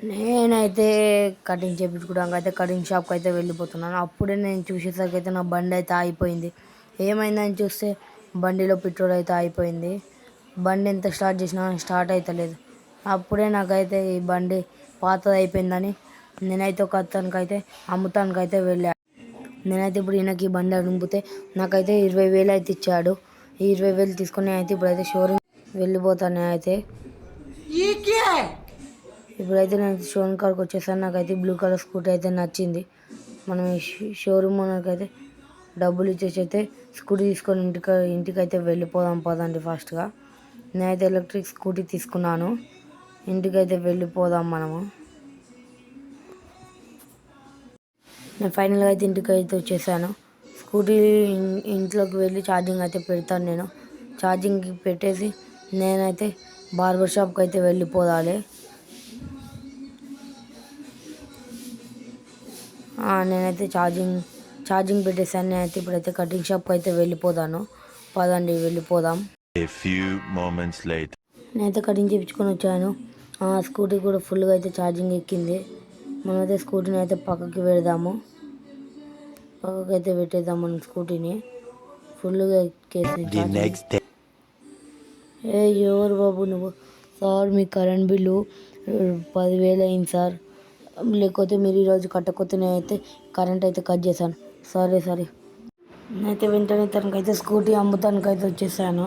నేనైతే కటింగ్ చేయించుకోవడానికి అయితే కటింగ్ షాప్కి అయితే వెళ్ళిపోతున్నాను. అప్పుడే నేను చూసేసరికి అయితే నా బండి అయితే ఆగిపోయింది. ఏమైందని చూస్తే బండిలో పెట్రోల్ అయితే అయిపోయింది. బండి ఎంత స్టార్ట్ చేసినా స్టార్ట్ అవుతలేదు. అప్పుడే నాకైతే ఈ బండి పాతది అయిపోయిందని నేనైతే ఒక అతనికైతే అమ్ముతానికైతే వెళ్ళా. నేనైతే ఇప్పుడు ఈయనకి ఈ బండి అడుగుతే నాకైతే 20,000 అయితే ఇచ్చాడు. ఈ 20,000 తీసుకుని అయితే ఇప్పుడైతే షోరూమ్ వెళ్ళిపోతాను. అయితే ఇప్పుడైతే నేను షోరూమ్ కాడికి వచ్చేసాను. నాకైతే బ్లూ కలర్ స్కూటీ అయితే నచ్చింది. మనం ఈ షోరూమ్ ఓనర్కి డబ్బులు ఇచ్చేసి అయితే స్కూటీ తీసుకొని ఇంటికి అయితే వెళ్ళిపోదాం పదండి ఫాస్ట్గా. నేనైతే ఎలక్ట్రిక్ స్కూటీ తీసుకున్నాను. ఇంటికైతే వెళ్ళిపోదాం మనము. నేను ఫైనల్గా అయితే ఇంటికి అయితే వచ్చేసాను. స్కూటీ ఇంట్లోకి వెళ్ళి ఛార్జింగ్ అయితే పెడతాను. నేను ఛార్జింగ్కి పెట్టేసి నేనైతే బార్బర్ షాప్కి అయితే వెళ్ళిపోదాలి. నేనైతే ఛార్జింగ్ పెట్టేసాను. నేనైతే ఇప్పుడైతే కటింగ్ షాప్కి అయితే వెళ్ళిపోతాను. పదండి వెళ్ళిపోదాం. నేనైతే కటింగ్ చేయించుకొని వచ్చాను. స్కూటీ కూడా ఫుల్గా అయితే ఛార్జింగ్ ఎక్కింది. మనమైతే స్కూటీని అయితే పక్కకి పెడదాము. పక్కకి అయితే పెట్టేద్దాం మనం స్కూటీని. ఫుల్గా ఎక్కేసి ఎవరు బాబు నువ్వు? సార్ మీ కరెంట్ బిల్లు 10,000 అయింది సార్. లేకపోతే మీరు ఈరోజు కట్టకపోతే నేనైతే కరెంట్ అయితే కట్ చేశాను. సరే నేనైతే వెంటనే తనకైతే స్కూటీ అమ్ముతానికైతే వచ్చేసాను.